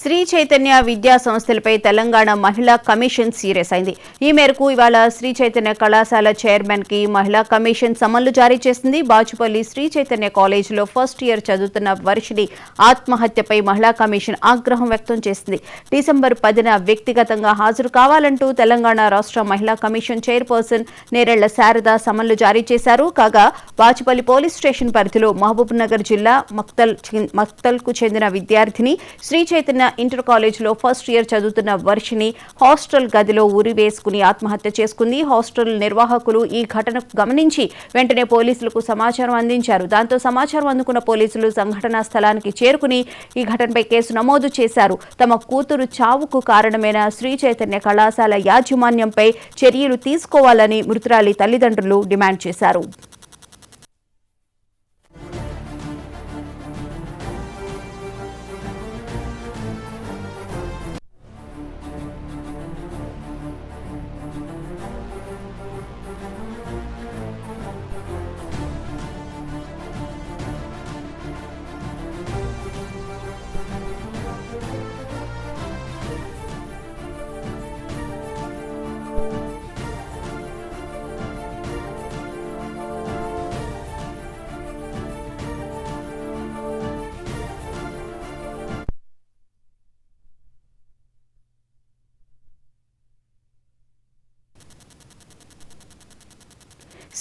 శ్రీ చైతన్య విద్యా సంస్థలపై తెలంగాణ మహిళా కమిషన్ సీరియస్ అయింది. ఈ మేరకు ఇవాళ శ్రీ చైతన్య కళాశాల చైర్మన్ కి మహిళా కమిషన్ సమన్లు జారీ చేసింది. బాచుపల్లి శ్రీ చైతన్య కాలేజీలో ఫస్ట్ ఇయర్ చదువుతున్న వర్షిని ఆత్మహత్యపై మహిళా కమిషన్ ఆగ్రహం వ్యక్తం చేసింది. డిసెంబర్ 10న వ్యక్తిగతంగా హాజరు కావాలంటూ తెలంగాణ రాష్ట్ర మహిళా కమిషన్ చైర్పర్సన్ నేరెళ్ల శారద సమన్లు జారీ చేశారు. కాగా బాచుపల్లి పోలీస్ స్టేషన్ పరిధిలో మహబూబ్ నగర్ జిల్లా మక్తల్కు చెందిన విద్యార్థిని శ్రీ చైతన్య ఇంటర్ కాలేజీలో ఫస్ట్ ఇయర్ చదువుతున్న వర్షిని హాస్టల్ గదిలో ఉరి వేసుకుని ఆత్మహత్య చేసుకుంది. హాస్టల్ నిర్వాహకులు ఈ ఘటనకు గమనించి వెంటనే పోలీసులకు సమాచారం అందించారు. దాంతో సమాచారం అందుకున్న పోలీసులు సంఘటనా స్థలానికి చేరుకుని ఈ ఘటనపై కేసు నమోదు చేశారు. తమ కూతురు చావుకు కారణమైన శ్రీ చైతన్య కళాశాల యాజమాన్యంపై చర్యలు తీసుకోవాలని మృతురాలి తల్లిదండ్రులు డిమాండ్ చేశారు.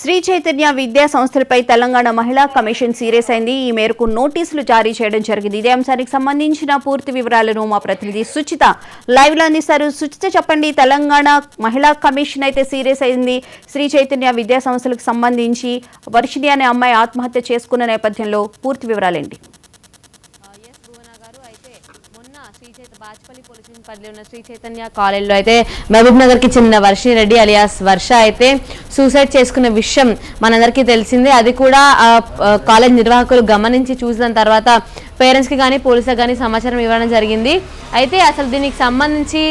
శ్రీ చైతన్య విద్యా సంస్థలపై తెలంగాణ మహిళా కమిషన్ సీరియస్ అయింది. ఈ మేరకు నోటీసులు జారీ చేయడం జరిగింది. ఇదే అంశానికి సంబంధించిన పూర్తి వివరాలను మా ప్రతినిధి సుచిత లైవ్ లో అందిస్తారు. సుచిత, చెప్పండి, తెలంగాణ మహిళా కమిషన్ అయితే సీరియస్ అయింది. శ్రీ చైతన్య విద్యా సంస్థలకు సంబంధించి వర్షిని అనే అమ్మాయి ఆత్మహత్య చేసుకున్న నేపథ్యంలో పూర్తి వివరాలేంటి? బాచుపల్లి పోలీస్ స్టేషన్ పరిధిలో ఉన్న శ్రీ చైతన్య కాలేజీలో అయితే మహబూబ్ నగర్ కి చెందిన వర్షిని రెడ్డి అలియాస్ వర్ష అయితే సూసైడ్ చేసుకున్న విషయం మనందరికీ తెలిసిందే. అది కూడా కాలేజ్ నిర్వాహకులు గమనించి చూసిన తర్వాత పేరెంట్స్కి కానీ పోలీసులకు కానీ సమాచారం ఇవ్వడం జరిగింది. అయితే అసలు దీనికి సంబంధించి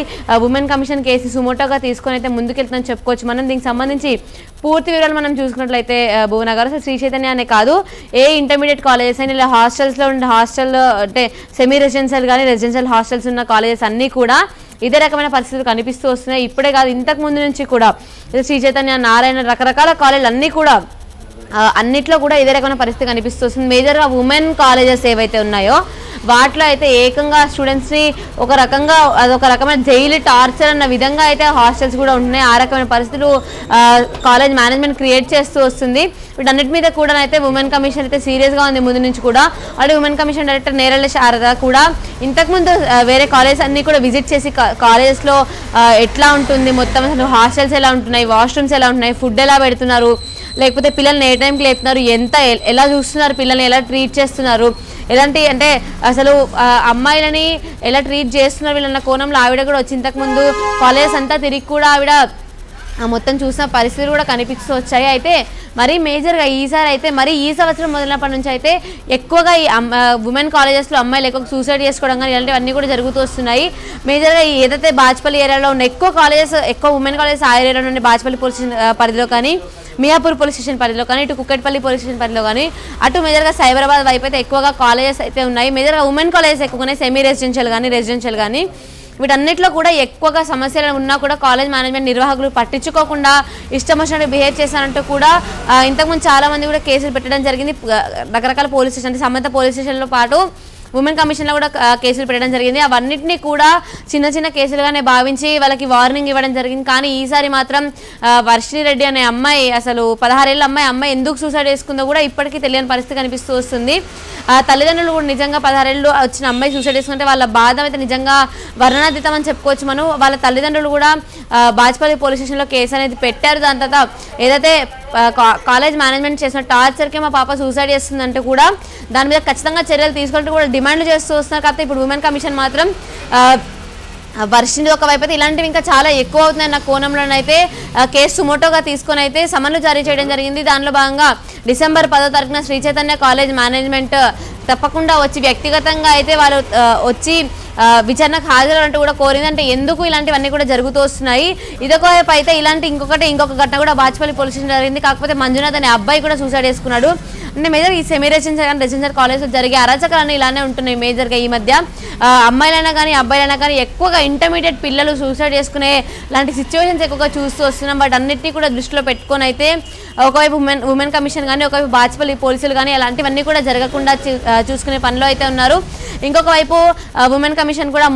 ఉమెన్ కమిషన్ కేసు సుమోటోగా తీసుకొని అయితే ముందుకెళ్తుందని చెప్పుకోవచ్చు. మనం దీనికి సంబంధించి పూర్తి వివరాలు మనం చూసుకున్నట్లయితే భువనగర్ శ్రీ చైతన్య అనే కాదు, ఏ ఇంటర్మీడియట్ కాలేజెస్ అయినా ఇలా హాస్టల్స్లో ఉండే హాస్టల్లో అంటే సెమీ రెసిడెన్షియల్ కానీ రెసిడెన్షియల్ హాస్టల్స్ ఉన్న కాలేజెస్ అన్నీ కూడా ఇదే రకమైన పరిస్థితులు కనిపిస్తూ వస్తున్నాయి. ఇప్పుడే కాదు, ఇంతకు ముందు నుంచి కూడా శ్రీ చైతన్య, నారాయణ, రకరకాల కాలేజీలు అన్నీ కూడా అన్నిట్లో కూడా ఇదే రకమైన పరిస్థితి కనిపిస్తుంది. మేజర్గా ఉమెన్ కాలేజెస్ ఏవైతే ఉన్నాయో వాటిలో అయితే ఏకంగా స్టూడెంట్స్ని ఒక రకంగా అదొక రకమైన జైలు టార్చర్ అన్న విధంగా అయితే హాస్టల్స్ కూడా ఉంటున్నాయి. ఆ రకమైన పరిస్థితులు కాలేజ్ మేనేజ్మెంట్ క్రియేట్ చేస్తూ వస్తుంది. వీటన్నిటి మీద కూడా అయితే ఉమెన్ కమిషన్ అయితే సీరియస్గా ఉంది ముందు నుంచి కూడా. అలాగే women commission director Nerella Sharada కూడా ఇంతకుముందు వేరే కాలేజెస్ అన్నీ కూడా విజిట్ చేసి కాలేజెస్లో ఎట్లా ఉంటుంది, మొత్తం అసలు హాస్టల్స్ ఎలా ఉంటున్నాయి, వాష్రూమ్స్ ఎలా ఉంటున్నాయి, ఫుడ్ ఎలా పెడుతున్నారు, లేకపోతే పిల్లల్ని ఏ టైంకి లేపుతున్నారు, ఎలా చూస్తున్నారు, పిల్లల్ని ఎలా ట్రీట్ చేస్తున్నారు, ఎలాంటి అంటే అసలు అమ్మాయిలని ఎలా ట్రీట్ చేస్తున్నారు వీళ్ళన్న కోణంలో ఆవిడ కూడా వచ్చి ఇంతకుముందు కాలేజెస్ అంతా తిరిగి కూడా ఆవిడ మొత్తం చూసిన పరిస్థితులు కూడా కనిపిస్తూ వచ్చాయి. అయితే మరీ మేజర్గా ఈసారి అయితే ఈ సంవత్సరం మొదలైనప్పటి నుంచి అయితే ఎక్కువగా ఈ ఉమెన్ కాలేజెస్లో అమ్మాయిలు ఎక్కువ సూసైడ్ చేసుకోవడం కానీ ఇలాంటివన్నీ కూడా జరుగుతూ వస్తున్నాయి. మేజర్గా ఏదైతే బాచుపల్లి ఏరియాలో ఉన్న ఎక్కువ ఉమెన్ కాలేజెస్ ఆ ఏరియాలో నుండి బాచుపల్లి పోలీస్ పరిధిలో కానీ, మియాపూర్ పోలీస్ స్టేషన్ పరిధిలో కానీ, ఇటు కుక్కట్పల్లి పోలీస్ స్టేషన్ పరిధిలో కానీ, అటు మేజర్గా సైబరాబాద్ వైపు అయితే ఎక్కువగా కాలేజెస్ అయితే ఉన్నాయి. మేజర్గా ఉమెన్ కాలేజెస్ ఎక్కువగానే సెమీ రెసిడెన్షియల్ కానీ వీటన్నిటిలో కూడా ఎక్కువగా సమస్యలు ఉన్నా కూడా కాలేజ్ మేనేజ్మెంట్ నిర్వాహకులు పట్టించుకోకుండా ఇష్టం వచ్చినట్టు బిహేవ్ చేశారంటూ కూడా ఇంతకుముందు చాలామంది కూడా కేసులు పెట్టడం జరిగింది. రకరకాల పోలీస్ స్టేషన్ అంటే సంబంధిత పోలీస్ స్టేషన్లో పాటు ఉమెన్ కమిషన్లో కూడా కేసులు పెట్టడం జరిగింది. అవన్నింటినీ కూడా చిన్న చిన్న కేసులుగానే భావించి వాళ్ళకి వార్నింగ్ ఇవ్వడం జరిగింది. కానీ ఈసారి మాత్రం వర్షిని రెడ్డి అనే అమ్మాయి, అసలు 16 ఏళ్ళ అమ్మాయి ఎందుకు సూసైడ్ చేసుకుందో కూడా ఇప్పటికీ తెలియని పరిస్థితి కనిపిస్తూ వస్తుంది. తల్లిదండ్రులు కూడా నిజంగా 16 ఏళ్ళు వచ్చిన అమ్మాయి సూసైడ్ చేసుకుంటే వాళ్ళ బాధ అయితే నిజంగా వర్ణనాతీతం అని చెప్పుకోవచ్చు. మనం వాళ్ళ తల్లిదండ్రులు కూడా బాచుపల్లి పోలీస్ స్టేషన్లో కేసు అనేది పెట్టారు. దాని తర్వాత ఏదైతే కాలేజ్ మేనేజ్మెంట్ చేసిన టార్చర్కి మా పాప సూసైడ్ చేస్తుందంటే కూడా దాని మీద ఖచ్చితంగా చర్యలు తీసుకుంటూ కూడా డిమాండ్లు చేస్తూ వస్తున్నారు. కాకపోతే ఇప్పుడు ఉమెన్ కమిషన్ మాత్రం వర్షిని ఒకవైపు అయితే ఇలాంటివి ఇంకా చాలా ఎక్కువ అవుతున్నాయన్న కోణంలోనైతే కేసు సుమోటోగా తీసుకొని అయితే సమన్లు జారీ చేయడం జరిగింది. దానిలో భాగంగా డిసెంబర్ 10వ తారీఖున శ్రీ చైతన్య కాలేజ్ మేనేజ్మెంట్ తప్పకుండా వచ్చి వ్యక్తిగతంగా అయితే వాళ్ళు వచ్చి విచారణకు హాజరంటూ కూడా కోరింది. అంటే ఎందుకు ఇలాంటివన్నీ కూడా జరుగుతూ వస్తున్నాయి. ఇదొక వైపు అయితే ఇంకొక ఘటన కూడా బాచుపల్లి పోలీస్ స్టేషన్ జరిగింది. కాకపోతే మంజునాథ్ అనే అబ్బాయి కూడా సూసైడ్ చేసుకున్నాడు. అంటే మేజర్ ఈ సెమీ రెసిడెన్షియల్ కాలేజ్లో జరిగే అరాచకాలన్నీ ఇలానే ఉంటున్నాయి మేజర్గా ఈ మధ్య. అమ్మాయిలైనా కానీ అబ్బాయిలైనా కానీ ఎక్కువగా ఇంటర్మీడియట్ పిల్లలు సూసైడ్ చేసుకునే లాంటి సిచ్యువేషన్స్ ఎక్కువగా చూస్తూ వస్తున్నాం. బట్ అన్నిటినీ కూడా దృష్టిలో పెట్టుకొని అయితే ఒకవైపు ఉమెన్ కమిషన్ కానీ ఒకవైపు బాచుపల్లి పోలీసులు కానీ అలాంటివన్నీ కూడా జరగకుండా చూసుకునే పనిలో అయితే ఉన్నారు. ఇంకొక వైపు ఉమెన్ కమిషన్ కూడా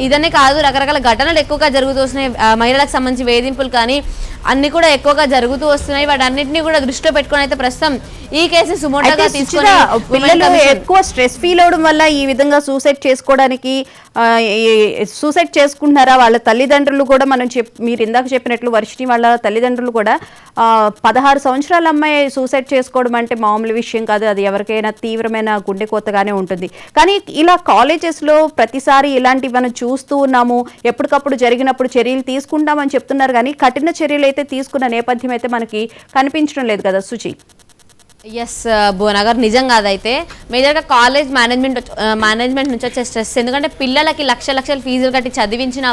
ఇదనే కాదు, రకరకాల ఘటనలు ఎక్కువగా జరుగుతూ వస్తున్నాయి. మహిళలకు సంబంధించి వేధింపులు కానీ అన్ని కూడా ఎక్కువగా జరుగుతూ వస్తున్నాయి. వాటి అన్నింటినీ కూడా దృష్టిలో పెట్టుకొని అయితే ప్రస్తుతం ఈ కేసు సుమోటోగా తీసుకొని పిల్లలు ఎక్కువ స్ట్రెస్ ఫీల్ అవడం వల్ల ఈ విధంగా సూసైడ్ చేసుకుంటున్నారా? వాళ్ళ తల్లిదండ్రులు కూడా మీరు ఇందాక చెప్పినట్లు వర్షిని వాళ్ళ తల్లిదండ్రులు కూడా 16 సంవత్సరాల అమ్మాయి సూసైడ్ చేసుకోవడం అంటే మామూలు విషయం కాదు. అది ఎవరికైనా తీవ్రమైన గుండె కోతగానే ఉంటుంది. కానీ ఇలా కాలేజెస్లో ప్రతిసారి ఇలాంటివి మనం చూస్తూ ఉన్నాము. ఎప్పటికప్పుడు జరిగినప్పుడు చర్యలు తీసుకుంటామని చెప్తున్నారు, కానీ కఠిన చర్యలు అయితే తీసుకున్న నేపథ్యం అయితే మనకి కనిపించడం లేదు కదా సుచి? ఎస్ భువనగర్, నిజంగా అదైతే మేజర్గా కాలేజ్ మేనేజ్మెంట్ నుంచి వచ్చే స్ట్రెస్. ఎందుకంటే పిల్లలకి లక్షలు ఫీజులు కట్టి చదివించిన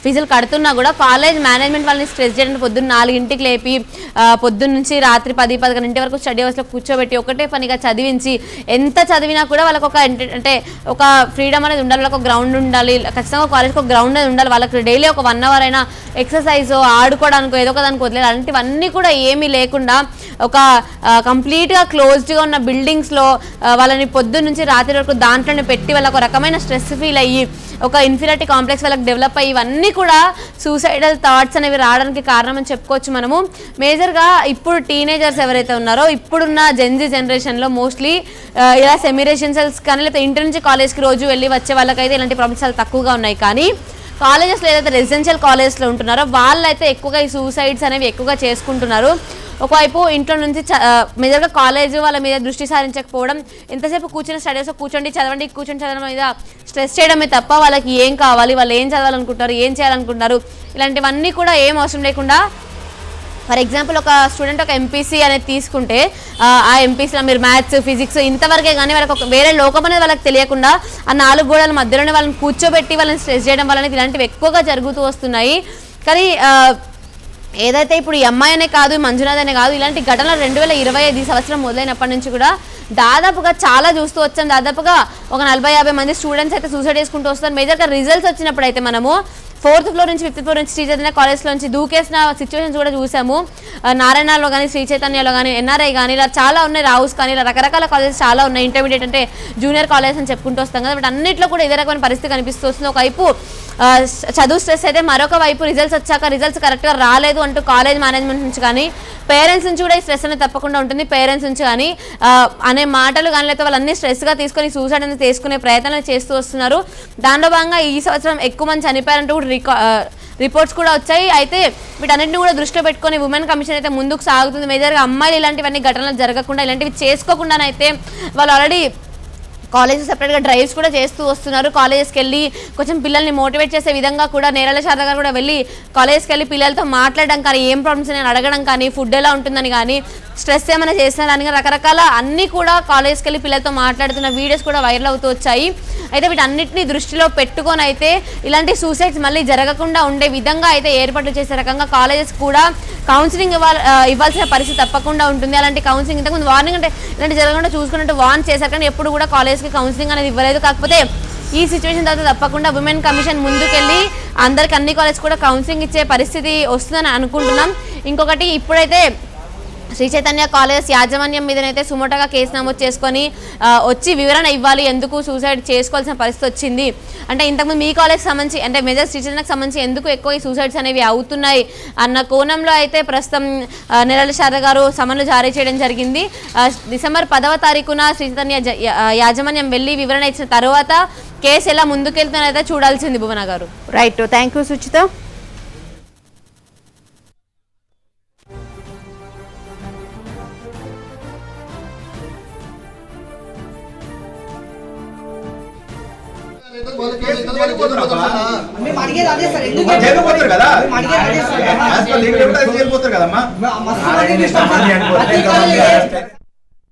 ఫీజులు కడుతున్నా కూడా కాలేజ్ మేనేజ్మెంట్ వాళ్ళని స్ట్రెస్ చేయడానికి పొద్దున్న 4 లేపి పొద్దున్న నుంచి రాత్రి 10-11 వరకు స్టడీ అవర్స్లో కూర్చోబెట్టి ఒకటే పనిగా చదివించి ఎంత చదివినా కూడా వాళ్ళకి ఒక ఫ్రీడమ్ అనేది ఉండాలి, వాళ్ళకి ఒక గ్రౌండ్ ఉండాలి. ఖచ్చితంగా కాలేజ్కి ఒక గ్రౌండ్ అనేది ఉండాలి. వాళ్ళకి డైలీ ఒక 1 అవర్ అయినా ఎక్సర్సైజ్ ఆడుకోవడానికి ఏదో ఒక దానికి వదిలేదు. అలాంటివన్నీ కూడా ఏమీ లేకుండా ఒక కంప్లీట్గా క్లోజ్డ్గా ఉన్న బిల్డింగ్స్లో వాళ్ళని పొద్దున్న నుంచి రాత్రి వరకు దాంట్లోనే పెట్టి వాళ్ళకి ఒక రకమైన స్ట్రెస్ ఫీల్ అయ్యి ఒక ఇన్ఫీరియారిటీ కాంప్లెక్స్ వాళ్ళకి డెవలప్ అయ్యి ఇవన్నీ కూడా సూసైడల్ థాట్స్ అనేవి రావడానికి కారణం అని చెప్పుకోవచ్చు మనము. మేజర్గా ఇప్పుడు టీనేజర్స్ ఎవరైతే ఉన్నారో ఇప్పుడున్న జెన్జీ జనరేషన్లో మోస్ట్లీ ఇలా సెమీ రెసిడెన్షియల్స్ కానీ లేకపోతే ఇంటర్ నుంచి కాలేజ్కి రోజు వెళ్ళి వచ్చే వాళ్ళకైతే ఇలాంటి ప్రాబ్లమ్స్ చాలా తక్కువగా ఉన్నాయి. కానీ కాలేజెస్లో ఏదైతే రెసిడెన్షియల్ కాలేజ్లో ఉంటున్నారో వాళ్ళైతే ఎక్కువగా ఈ సూసైడ్స్ అనేవి ఎక్కువగా చేసుకుంటున్నారు. ఒకవైపు ఇంట్లో నుంచి మేజర్గా కాలేజ్ వాళ్ళ మీద దృష్టి సారించకపోవడం, ఎంతసేపు కూర్చొని స్టడీస్లో కూర్చోండి చదవడం మీద స్ట్రెస్ చేయడమే తప్ప వాళ్ళకి ఏం కావాలి, వాళ్ళు ఏం చదవాలనుకుంటారు, ఏం చేయాలనుకుంటారు, ఇలాంటివన్నీ కూడా ఏం అవసరం లేకుండా. ఫర్ ఎగ్జాంపుల్ ఒక స్టూడెంట్ ఒక ఎంపీసీ అనేది తీసుకుంటే ఆ ఎంపీసీలో మీరు మ్యాథ్స్ ఫిజిక్స్ ఇంతవరకే కానీ వాళ్ళకి ఒక వేరే లోకం అనేది వాళ్ళకి తెలియకుండా ఆ 4 గోడల మధ్యలోనే వాళ్ళని కూర్చోబెట్టి వాళ్ళని స్ట్రెస్ చేయడం వల్ల ఇలాంటివి ఎక్కువగా జరుగుతూ వస్తున్నాయి. కానీ ఏదైతే ఇప్పుడు ఈ అమ్మాయి అనే కాదు, మంజునాథ్ అనే కాదు, ఇలాంటి ఘటనలు 2025 సంవత్సరం మొదలైనప్పటి నుంచి కూడా దాదాపుగా చాలా చూస్తూ వచ్చాం. దాదాపుగా ఒక 40-50 మంది స్టూడెంట్స్ అయితే సూసైడ్ చేసుకుంటూ వస్తారు. మేజర్గా రిజల్ట్స్ వచ్చినప్పుడు అయితే మనము 4th ఫ్లోర్ నుంచి 5th ఫ్లోర్ నుంచి శ్రీ చైతన్య కాలేజ్లో నుంచి దూకేసిన సిచ్యువేషన్స్ కూడా చూసాము. నారాయణలో కానీ శ్రీ చైతన్యలో కానీ ఎన్ఆర్ఐ కానీ ఇలా చాలా ఉన్నాయి, రావుస్ కానీ ఇలా రకరకాల కాలేజెస్ చాలా ఉన్నాయి. ఇంటర్మీడియట్ అంటే జూనియర్ కాలేజ్ అని చెప్పుకుంటూ వస్తాం కదా, బట్ అన్నింటిలో కూడా ఇదే రకమైన పరిస్థితి కనిపిస్తూ వస్తుంది. ఒకవైపు చదువు స్ట్రెస్ అయితే, మరొక వైపు రిజల్ట్స్ వచ్చాక రిజల్ట్స్ కరెక్ట్గా రాలేదు అంటూ కాలేజ్ మేనేజ్మెంట్ నుంచి కానీ పేరెంట్స్ నుంచి కూడా ఈ స్ట్రెస్ అనేది తప్పకుండా ఉంటుంది. పేరెంట్స్ నుంచి కానీ అనే మాటలు కానీ లేకపోతే వాళ్ళన్నీ స్ట్రెస్గా తీసుకొని సూసైడ్ అనేది తీసుకునే ప్రయత్నాలు చేస్తూ వస్తున్నారు. దానిలో భాగంగా ఈ సంవత్సరం ఎక్కువ మంది చనిపోయారంటూ కూడా రిపోర్ట్స్ కూడా వచ్చాయి. అయితే వీటన్నిటిని కూడా దృష్టిలో పెట్టుకొని ఉమెన్ కమిషన్ అయితే ముందుకు సాగుతుంది. మేజర్గా అమ్మాయిలు ఇలాంటివన్నీ ఘటనలు జరగకుండా, ఇలాంటివి చేసుకోకుండానైతే వాళ్ళు ఆల్రెడీ కాలేజెస్ సెపరేట్గా డ్రైవ్స్ కూడా చేస్తూ వస్తున్నారు. కాలేజెస్కి వెళ్ళి కొంచెం పిల్లల్ని మోటివేట్ చేసే విధంగా కూడా నేరాల శారద గారు కూడా వెళ్ళి కాలేజ్కి వెళ్ళి పిల్లలతో మాట్లాడడం కానీ, ఏం ప్రాబ్లమ్స్ నేను అడగడం కానీ, ఫుడ్ ఎలా ఉంటుందని కానీ, స్ట్రెస్ ఏమైనా చేస్తున్నారని కానీ రకరకాల అన్నీ కూడా కాలేజ్కి వెళ్ళి పిల్లలతో మాట్లాడుతున్న వీడియోస్ కూడా వైరల్ అవుతూ వచ్చాయి. అయితే వీటన్నిటిని దృష్టిలో పెట్టుకొని అయితే ఇలాంటి సూసైడ్స్ మళ్ళీ జరగకుండా ఉండే విధంగా అయితే ఏర్పాట్లు చేసే రకంగా కాలేజెస్ కూడా కౌన్సిలింగ్ ఇవ్వాల్సిన పరిస్థితి తప్పకుండా ఉంటుంది. అలాంటి కౌన్సిలింగ్ ఇంతకుముందు వార్నింగ్ అంటే ఇలాంటి జరగకుండా చూసుకున్నట్టు వార్న్ చేశారు, కానీ ఎప్పుడు కూడా కాలేజ్కి కౌన్సిలింగ్ అనేది ఇవ్వలేదు. కాకపోతే ఈ సిచ్యువేషన్ తర్వాత తప్పకుండా ఉమెన్ కమిషన్ ముందుకెళ్ళి అందరికి అన్ని కాలేజ్ కూడా కౌన్సిలింగ్ ఇచ్చే పరిస్థితి వస్తుందని అనుకుంటున్నాం. ఇంకొకటి, ఇప్పుడైతే శ్రీ చైతన్య కాలేజ్ యాజమాన్యం మీదనైతే సుమోటోగా కేసు నమోదు చేసుకొని వచ్చి వివరణ ఇవ్వాలి ఎందుకు సూసైడ్ చేసుకోవాల్సిన పరిస్థితి వచ్చింది. అంటే ఇంతకుముందు మీ కాలేజ్కి సంబంధించి అంటే మేజర్ శ్రీ చైతన్యకు సంబంధించి ఎందుకు ఎక్కువ ఈ సూసైడ్స్ అనేవి అవుతున్నాయి అన్న కోణంలో అయితే ప్రస్తుతం నేరాల శారద గారు సమన్లు జారీ చేయడం జరిగింది. డిసెంబర్ 10వ తారీఖున శ్రీ చైతన్య యాజమాన్యం వెళ్ళి వివరణ ఇచ్చిన తర్వాత కేసు ఎలా ముందుకెళ్తుందైతే చూడాల్సింది భువన గారు. Right, thank you Suchitha. మేము అడిగేది అదే సార్, ఎందుకు జైలుపోతారు కదా, లీగల్ ఎవిడెన్స్ జైలుపోతారు కదమ్మా.